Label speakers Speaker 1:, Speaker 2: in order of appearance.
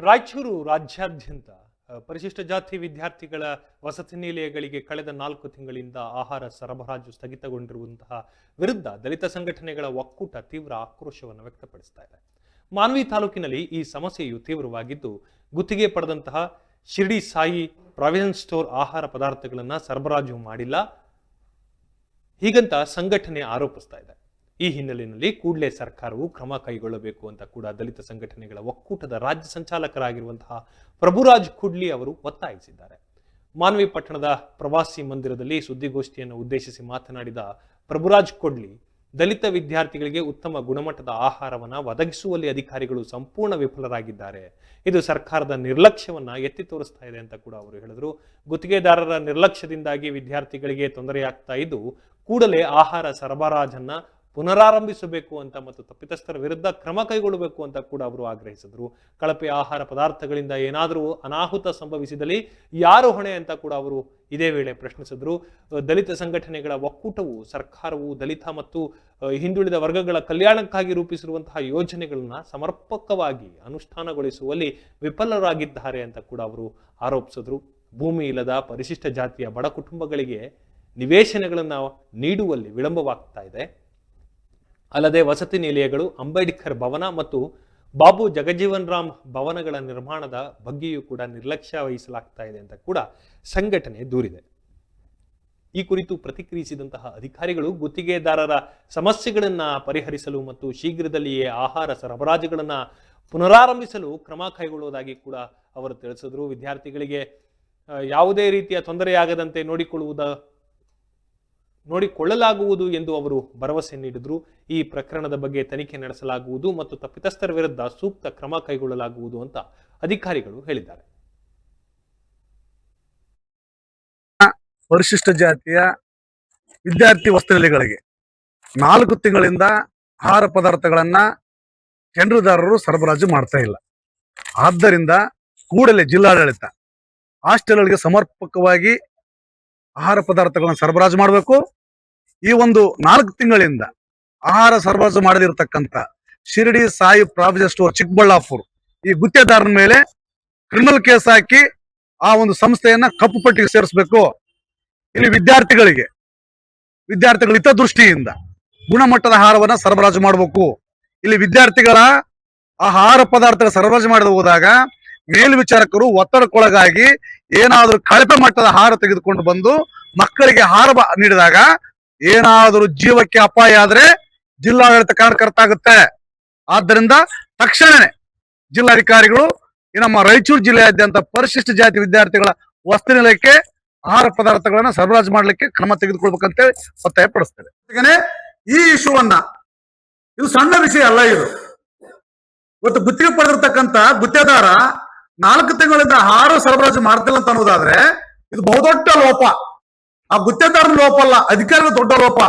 Speaker 1: ರಾಯಚೂರು ರಾಜ್ಯಾದ್ಯಂತ ಪರಿಶಿಷ್ಟ ಜಾತಿ ವಿದ್ಯಾರ್ಥಿಗಳ ವಸತಿ ನಿಲಯಗಳಿಗೆ ಕಳೆದ 4 ತಿಂಗಳಿಂದ ಆಹಾರ ಸರಬರಾಜು ಸ್ಥಗಿತಗೊಂಡಿರುವಂತಹ ವಿರುದ್ಧ ದಲಿತ ಸಂಘಟನೆಗಳ ಒಕ್ಕೂಟ ತೀವ್ರ ಆಕ್ರೋಶವನ್ನು ವ್ಯಕ್ತಪಡಿಸ್ತಾ ಇದೆ. ಮಾನ್ವಿ ತಾಲೂಕಿನಲ್ಲಿ ಈ ಸಮಸ್ಯೆಯು ತೀವ್ರವಾಗಿದ್ದು, ಗುತ್ತಿಗೆ ಪಡೆದಂತಹ ಶಿರ್ಡಿ ಸಾಯಿ ಪ್ರಾವಿಷನ್ ಸ್ಟೋರ್ ಆಹಾರ ಪದಾರ್ಥಗಳನ್ನು ಸರಬರಾಜು ಮಾಡಿಲ್ಲ ಹೀಗಂತ ಸಂಘಟನೆ ಆರೋಪಿಸ್ತಾ ಇದೆ. ಈ ಹಿನ್ನೆಲೆಯಲ್ಲಿ ಕೂಡಲೇ ಸರ್ಕಾರವು ಕ್ರಮ ಕೈಗೊಳ್ಳಬೇಕು ಅಂತ ಕೂಡ ದಲಿತ ಸಂಘಟನೆಗಳ ಒಕ್ಕೂಟದ ರಾಜ್ಯ ಸಂಚಾಲಕರಾಗಿರುವಂತಹ ಪ್ರಭುರಾಜ್ ಕುಡ್ಲಿ ಅವರು ಒತ್ತಾಯಿಸಿದ್ದಾರೆ. ಮಾನ್ವಿ ಪಟ್ಟಣದ ಪ್ರವಾಸಿ ಮಂದಿರದಲ್ಲಿ ಸುದ್ದಿಗೋಷ್ಠಿಯನ್ನು ಉದ್ದೇಶಿಸಿ ಮಾತನಾಡಿದ ಪ್ರಭುರಾಜ್ ಕುಡ್ಲಿ, ದಲಿತ ವಿದ್ಯಾರ್ಥಿಗಳಿಗೆ ಉತ್ತಮ ಗುಣಮಟ್ಟದ ಆಹಾರವನ್ನು ಒದಗಿಸುವಲ್ಲಿ ಅಧಿಕಾರಿಗಳು ಸಂಪೂರ್ಣ ವಿಫಲರಾಗಿದ್ದಾರೆ. ಇದು ಸರ್ಕಾರದ ನಿರ್ಲಕ್ಷ್ಯವನ್ನ ಎತ್ತಿ ತೋರಿಸ್ತಾ ಇದೆ ಅಂತ ಕೂಡ ಅವರು ಹೇಳಿದರು. ಗುತ್ತಿಗೆದಾರರ ನಿರ್ಲಕ್ಷ್ಯದಿಂದಾಗಿ ವಿದ್ಯಾರ್ಥಿಗಳಿಗೆ ತೊಂದರೆಯಾಗ್ತಾ ಇದ್ದು, ಕೂಡಲೇ ಆಹಾರ ಸರಬರಾಜನ್ನ ಪುನರಾರಂಭಿಸಬೇಕು ಅಂತ ಮತ್ತು ತಪ್ಪಿತಸ್ಥರ ವಿರುದ್ಧ ಕ್ರಮ ಕೈಗೊಳ್ಳಬೇಕು ಅಂತ ಕೂಡ ಅವರು ಆಗ್ರಹಿಸಿದರು. ಕಳಪೆ ಆಹಾರ ಪದಾರ್ಥಗಳಿಂದ ಏನಾದರೂ ಅನಾಹುತ ಸಂಭವಿಸಿದಲ್ಲಿ ಯಾರು ಹೊಣೆ ಅಂತ ಕೂಡ ಅವರು ಇದೇ ವೇಳೆ ಪ್ರಶ್ನಿಸಿದರು. ದಲಿತ ಸಂಘಟನೆಗಳ ಒಕ್ಕೂಟವು ಸರ್ಕಾರವು ದಲಿತ ಮತ್ತು ಹಿಂದುಳಿದ ವರ್ಗಗಳ ಕಲ್ಯಾಣಕ್ಕಾಗಿ ರೂಪಿಸಿರುವಂತಹ ಯೋಜನೆಗಳನ್ನ ಸಮರ್ಪಕವಾಗಿ ಅನುಷ್ಠಾನಗೊಳಿಸುವಲ್ಲಿ ವಿಫಲರಾಗಿದ್ದಾರೆ ಅಂತ ಕೂಡ ಅವರು ಆರೋಪಿಸಿದರು. ಭೂಮಿ ಇಲ್ಲದ ಪರಿಶಿಷ್ಟ ಜಾತಿಯ ಬಡ ಕುಟುಂಬಗಳಿಗೆ ನಿವೇಶನಗಳನ್ನು ನೀಡುವಲ್ಲಿ ವಿಳಂಬವಾಗ್ತಾ ಇದೆ. ಅಲ್ಲದೆ ವಸತಿ ನಿಲಯಗಳು, ಅಂಬೇಡ್ಕರ್ ಭವನ ಮತ್ತು ಬಾಬು ಜಗಜೀವನ್ ರಾಮ್ ಭವನಗಳ ನಿರ್ಮಾಣದ ಬಗ್ಗೆಯೂ ಕೂಡ ನಿರ್ಲಕ್ಷ್ಯ ವಹಿಸಲಾಗ್ತಾ ಇದೆ ಅಂತ ಕೂಡ ಸಂಘಟನೆ ದೂರಿದೆ. ಈ ಕುರಿತು ಪ್ರತಿಕ್ರಿಯಿಸಿದಂತಹ ಅಧಿಕಾರಿಗಳು ಗುತ್ತಿಗೆದಾರರ ಸಮಸ್ಯೆಗಳನ್ನ ಪರಿಹರಿಸಲು ಮತ್ತು ಶೀಘ್ರದಲ್ಲಿಯೇ ಆಹಾರ ಸರಬರಾಜುಗಳನ್ನ ಪುನರಾರಂಭಿಸಲು ಕ್ರಮ ಕೈಗೊಳ್ಳುವುದಾಗಿ ಕೂಡ ಅವರು ತಿಳಿಸಿದ್ರು. ವಿದ್ಯಾರ್ಥಿಗಳಿಗೆ ಯಾವುದೇ ರೀತಿಯ ತೊಂದರೆಯಾಗದಂತೆ ನೋಡಿಕೊಳ್ಳಲಾಗುವುದು ಎಂದು ಅವರು ಭರವಸೆ ನೀಡಿದರು. ಈ ಪ್ರಕರಣದ ಬಗ್ಗೆ ತನಿಖೆ ನಡೆಸಲಾಗುವುದು ಮತ್ತು ತಪ್ಪಿತಸ್ಥರ ವಿರುದ್ಧ ಸೂಕ್ತ ಕ್ರಮ ಕೈಗೊಳ್ಳಲಾಗುವುದು ಅಂತ ಅಧಿಕಾರಿಗಳು ಹೇಳಿದ್ದಾರೆ.
Speaker 2: ಪರಿಶಿಷ್ಟ ಜಾತಿಯ ವಿದ್ಯಾರ್ಥಿ ವಸತಿನಿಲಯಗಳಿಗೆ 4 ತಿಂಗಳಿಂದ ಆಹಾರ ಪದಾರ್ಥಗಳನ್ನ ಟೆಂಡರ್ದಾರರು ಸರಬರಾಜು ಮಾಡ್ತಾ ಇಲ್ಲ. ಆದ್ದರಿಂದ ಕೂಡಲೇ ಜಿಲ್ಲಾಡಳಿತ ಹಾಸ್ಟೆಲ್ಗಳಿಗೆ ಸಮರ್ಪಕವಾಗಿ ಆಹಾರ ಪದಾರ್ಥಗಳನ್ನು ಸರಬರಾಜು ಮಾಡಬೇಕು. ಈ ಒಂದು 4 ತಿಂಗಳಿಂದ ಆಹಾರ ಸರಬರಾಜು ಮಾಡದಿರತಕ್ಕಂಥ ಶಿರ್ಡಿ ಸಾಯಿ ಪ್ರಾವಿಷನ್ ಸ್ಟೋರ್ ಚಿಕ್ಕಬಳ್ಳಾಪುರ ಈ ಗುತ್ತಿಗೆದಾರನ ಮೇಲೆ ಕ್ರಿಮಿನಲ್ ಕೇಸ್ ಹಾಕಿ ಆ ಒಂದು ಸಂಸ್ಥೆಯನ್ನ ಕಪ್ಪು ಪಟ್ಟಿಗೆ ಸೇರಿಸಬೇಕು. ಇಲ್ಲಿ ವಿದ್ಯಾರ್ಥಿಗಳ ಹಿತದೃಷ್ಟಿಯಿಂದ ಗುಣಮಟ್ಟದ ಆಹಾರವನ್ನ ಸರಬರಾಜು ಮಾಡಬೇಕು. ಇಲ್ಲಿ ವಿದ್ಯಾರ್ಥಿಗಳ ಆಹಾರ ಪದಾರ್ಥಗಳ ಸರಬರಾಜು ಮಾಡದೆ ಹೋದಾಗ ಮೇಲ್ವಿಚಾರಕರು ಒತ್ತಡಕ್ಕೊಳಗಾಗಿ ಏನಾದರೂ ಕಳಪೆ ಮಟ್ಟದ ಆಹಾರ ತೆಗೆದುಕೊಂಡು ಬಂದು ಮಕ್ಕಳಿಗೆ ಆಹಾರ ನೀಡಿದಾಗ ಏನಾದರೂ ಜೀವಕ್ಕೆ ಅಪಾಯ ಆದ್ರೆ ಜಿಲ್ಲಾಡಳಿತ ಕಾರಣಕರ್ತ ಆಗುತ್ತೆ. ಆದ್ದರಿಂದ ತಕ್ಷಣವೇ ಜಿಲ್ಲಾಧಿಕಾರಿಗಳು ನಮ್ಮ ರಾಯಚೂರು ಜಿಲ್ಲೆಯಾದ್ಯಂತ ಪರಿಶಿಷ್ಟ ಜಾತಿ ವಿದ್ಯಾರ್ಥಿಗಳ ವಸತಿ ನಿಲಯಕ್ಕೆ ಆಹಾರ ಪದಾರ್ಥಗಳನ್ನ ಸರಬರಾಜು ಮಾಡ್ಲಿಕ್ಕೆ ಕ್ರಮ ತೆಗೆದುಕೊಳ್ಬೇಕಂತ ಒತ್ತಾಯ ಪಡಿಸ್ತೇವೆ. ಈ ಇಶ್ಯೂವನ್ನ ಇದು ಸಣ್ಣ ವಿಷಯ ಅಲ್ಲ. ಇದು ಇವತ್ತು ಗುತ್ತಿಗೆ ಪಡೆದಿರ್ತಕ್ಕಂಥ ಗುತ್ತಿಗೆದಾರ 4 ತಿಂಗಳಿಂದ ಆಹಾರ ಸರಬರಾಜು ಮಾಡ್ತಿಲ್ಲ ಅಂತ ಅನ್ನೋದಾದ್ರೆ ಇದು ಬಹುದೊಡ್ಡ ಲೋಪ. ಆ ಗುತ್ತಿಗೆದಾರನ ಲೋಪ ಅಲ್ಲ, ಅಧಿಕಾರಿಗಳ ದೊಡ್ಡ ಲೋಪ.